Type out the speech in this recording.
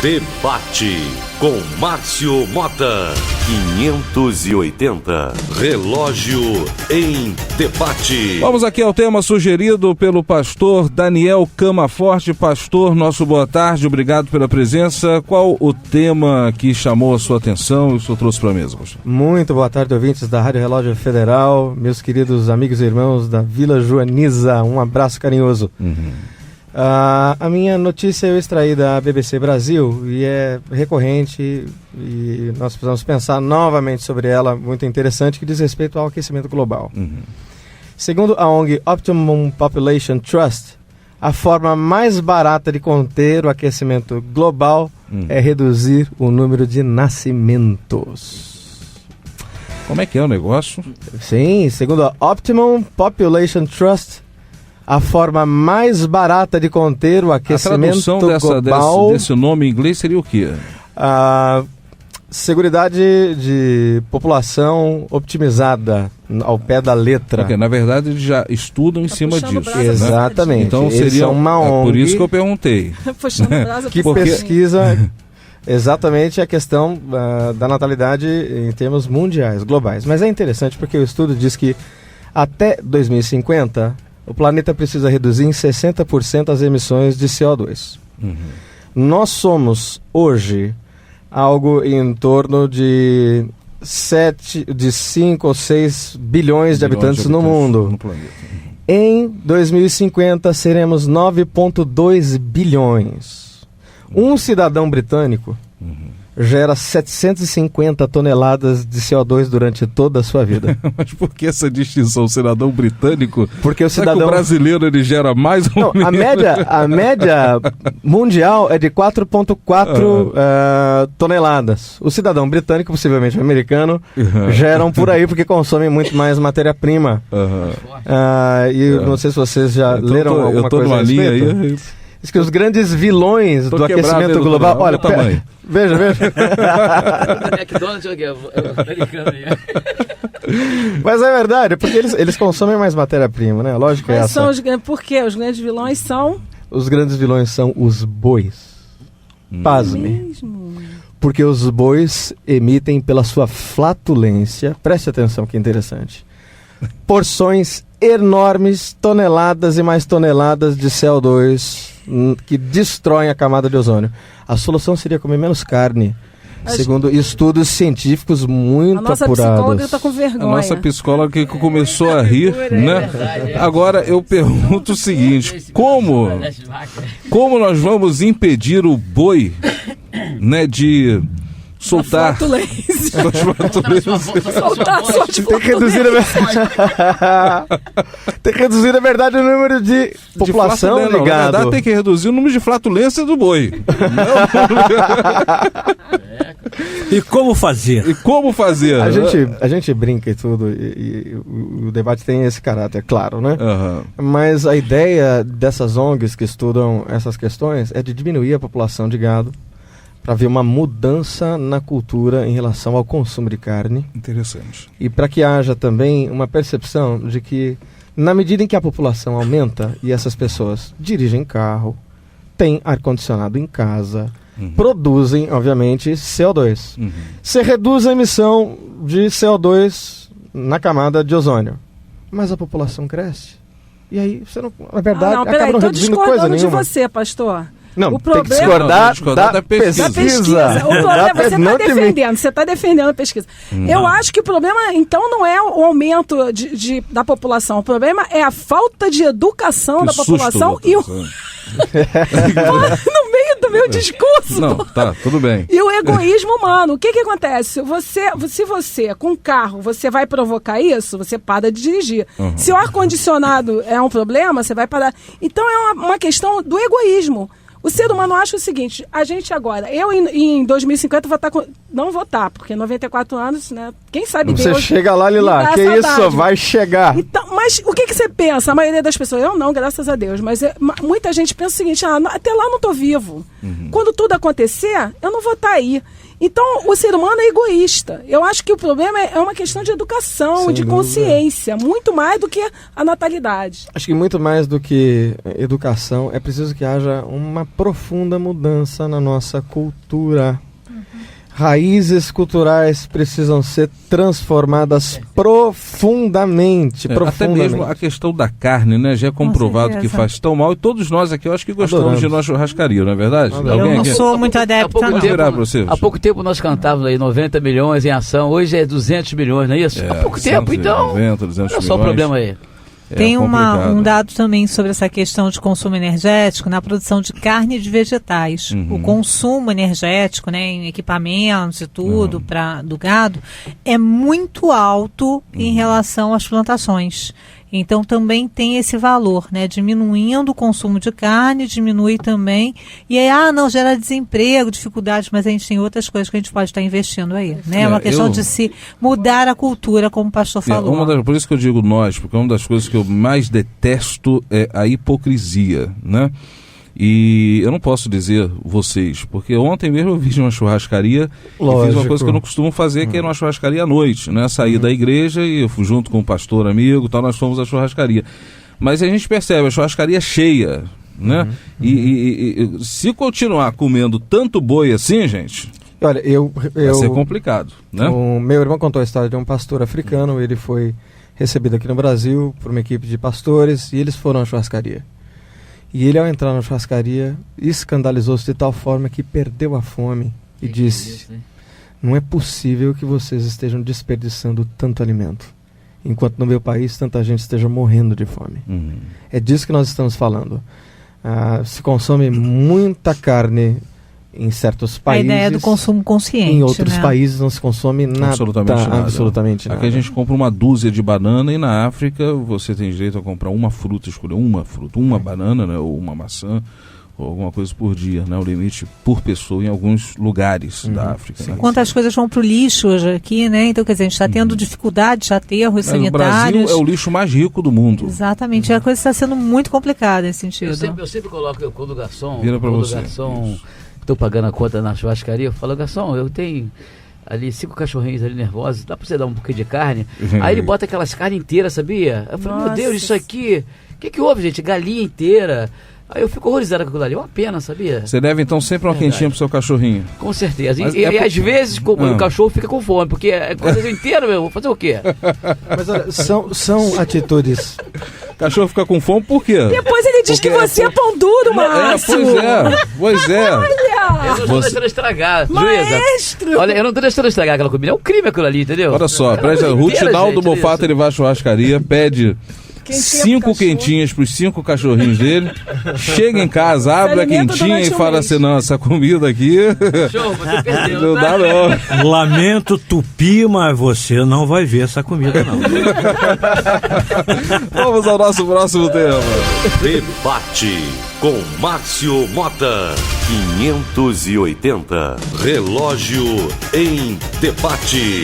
Debate com Márcio Mota. 580. Relógio em debate. Vamos aqui ao tema sugerido pelo pastor Daniel Camaforte. Pastor, nosso boa tarde, obrigado pela presença. Qual o tema que chamou a sua atenção e o senhor trouxe para a mesa, pastor? Muito boa tarde, ouvintes da Rádio Relógio Federal, meus queridos amigos e irmãos da Vila Joaniza, um abraço carinhoso. A minha notícia eu extraí da BBC Brasil e é recorrente e nós precisamos pensar novamente sobre ela, muito interessante, que diz respeito ao aquecimento global. Segundo a ONG Optimum Population Trust, a forma mais barata de conter o aquecimento global é reduzir o número de nascimentos. Como é que é o negócio? Sim, segundo a Optimum Population Trust, a forma mais barata de conter o aquecimento global... desse nome em inglês seria o quê? Seguridade de população optimizada, ao pé da letra. Okay, na verdade, eles já estudam em cima disso. Exatamente. Né? Então seria uma ONG... por isso que eu perguntei. Que pesquisa exatamente a questão da natalidade em termos mundiais, globais. Mas é interessante porque o estudo diz que até 2050... o planeta precisa reduzir em 60% as emissões de CO2. Nós somos, hoje, algo em torno de 5 ou 6 bilhões de habitantes no mundo. No planeta. Em 2050, seremos 9,2 bilhões. Um cidadão britânico gera 750 toneladas de CO2 durante toda a sua vida. Mas por que essa distinção, cidadão britânico? Porque o cidadão... Será que o brasileiro ele gera mais ou menos? A média mundial é de 4,4 toneladas. O cidadão britânico, possivelmente americano, geram por aí porque consomem muito mais matéria-prima. Não sei se vocês já leram alguma coisa a respeito. Numa linha aí... Diz que os grandes vilões do aquecimento global... Olha, tamanho. Veja. McDonald's é americano aí. Mas é verdade, porque eles consomem mais matéria-prima, né? A lógica é essa. Por quê? Os grandes vilões são... Os grandes vilões são os bois. Pasme. Porque os bois emitem pela sua flatulência, preste atenção que interessante, porções enormes, toneladas e mais toneladas de CO2 que destroem a camada de ozônio. A solução seria comer menos carne, segundo estudos científicos muito apurados. A nossa psicóloga está com vergonha. A nossa psicóloga que começou a rir, né? Agora eu pergunto o seguinte, como nós vamos impedir o boi, né, de... soltar suas flatulências. Tem que reduzir tem que reduzir, na verdade, o número de população ligado. Na verdade, tem que reduzir o número de flatulência do boi. E como fazer? A gente brinca e tudo, e o debate tem esse caráter, claro, né? Mas a ideia dessas ONGs que estudam essas questões é de diminuir a população de gado, para ver uma mudança na cultura em relação ao consumo de carne. Interessante. E para que haja também uma percepção de que, na medida em que a população aumenta e essas pessoas dirigem carro, têm ar-condicionado em casa, produzem, obviamente, CO2. Você reduz a emissão de CO2 na camada de ozônio, mas a população cresce. E aí, você não, na verdade, acaba não reduzindo coisa nenhuma. Discordando de você, pastor. Não, o problema... tem que discordar da pesquisa. O problema, você está defendendo a pesquisa. Eu acho que o problema, então, não é o aumento da população. O problema é a falta de educação da população e o... no meio do meu discurso. Não, tá, tudo bem. E o egoísmo humano. O que acontece? Se você, com carro, você vai provocar isso, você para de dirigir. Se o ar-condicionado é um problema, você vai parar. Então é uma questão do egoísmo. O ser humano acha o seguinte, a gente agora, eu em 2050 vou estar não vou estar, porque 94 anos, né? Quem sabe Deus... Você chega lá, Lila, que isso, vai chegar. Então, mas o que você pensa? A maioria das pessoas, eu não, graças a Deus, mas muita gente pensa o seguinte, até lá eu não estou vivo. Quando tudo acontecer, eu não vou estar aí. Então, o ser humano é egoísta. Eu acho que o problema é uma questão de educação, Sem de dúvida. consciência, muito mais do que a natalidade. Acho que muito mais do que educação, é preciso que haja uma profunda mudança na nossa cultura. Raízes culturais precisam ser transformadas profundamente. Até mesmo a questão da carne, né? Já é comprovado que certeza. faz tão mal. E todos nós aqui, eu acho que gostamos Adoramos. de uma churrascaria, não é verdade? Adoramos. Eu Alguém não aqui? sou muito adepta, pouco não. Vamos virar pra você. Há pouco tempo nós cantávamos aí 90 milhões em ação, hoje é 200 milhões, não é isso? Há pouco tempo, então. 90, 200 Olha só o milhões. problema aí. É Tem complicado. um dado também sobre essa questão de consumo energético na produção de carne e de vegetais. Uhum. O consumo energético, né, em equipamentos e tudo do gado é muito alto em relação às plantações. Então também tem esse valor, né? Diminuindo o consumo de carne, diminui também. E aí, não, gera desemprego, dificuldades, mas a gente tem outras coisas que a gente pode estar investindo aí, né? É uma questão de se mudar a cultura, como o pastor falou. Por isso que eu digo nós, porque uma das coisas que eu mais detesto é a hipocrisia, né? E eu não posso dizer vocês, porque ontem mesmo eu vi de uma churrascaria e fiz uma Lógico. coisa que eu não costumo fazer, que é uma churrascaria à noite, né? Saí da igreja e eu fui junto com um pastor amigo, tal, nós fomos à churrascaria. Mas a gente percebe a churrascaria cheia, né? E se continuar comendo tanto boi assim, gente, Olha, vai ser complicado, né? O meu irmão contou a história de um pastor africano. Ele foi recebido aqui no Brasil por uma equipe de pastores e eles foram à churrascaria. E ele, ao entrar na churrascaria, escandalizou-se de tal forma que perdeu a fome e disse: não é possível que vocês estejam desperdiçando tanto alimento, enquanto no meu país tanta gente esteja morrendo de fome. É disso que nós estamos falando. Se consome muita carne em certos A países. ideia do consumo consciente. Em outros né? países não se consome nada. Absolutamente nada. nada. Aqui a gente compra uma dúzia de banana e na África você tem direito a comprar uma fruta, escolher uma fruta, uma banana, né, ou uma maçã, ou alguma coisa por dia, né, o limite por pessoa em alguns lugares da África. Né? Quantas coisas vão para o lixo hoje aqui, né? Então, quer dizer, a gente está tendo dificuldades, aterros Mas sanitários. o Brasil é o lixo mais rico do mundo. Exatamente, a coisa está sendo muito complicada nesse sentido. Eu sempre coloco quando o garçom, Vira pra você. Estou pagando a conta na churrascaria, eu falo, garçom, eu tenho ali 5 cachorrinhos ali nervosos, dá pra você dar um pouquinho de carne? Aí ele bota aquelas carnes inteiras, sabia? Eu falei, meu Deus, isso aqui, o que houve, gente? Galinha inteira. Aí eu fico horrorizado com aquilo ali, é uma pena, sabia? Você deve então sempre uma quentinha pro seu cachorrinho. Com certeza. Mas E é às vezes o cachorro fica com fome, porque é coisa inteira, meu. Vou fazer o quê? Mas olha, são atitudes. O cachorro fica com fome por quê? Depois ele diz que você é pão duro, Márcio. Pois é. Eu não estou Você- deixando estragar. Maestro! Juíza. Olha, eu não estou deixando estragar aquela comida. É um crime aquilo ali, entendeu? Olha só, Aquela presta, coisa Ruth inteira, Naldo gente, Mofato, isso. ele vai à churrascaria, pede Quentinha 5 pro cachorro. quentinhas pros 5 cachorrinhos dele, chega em casa, abre a alimenta quentinha e durante um fala mês. assim, não, essa comida aqui Show, você perdeu. não tá? dá não. Lamento Tupi, mas você não vai ver essa comida, não. Vamos ao nosso próximo tema. Debate com Márcio Mota. 580. Relógio em debate.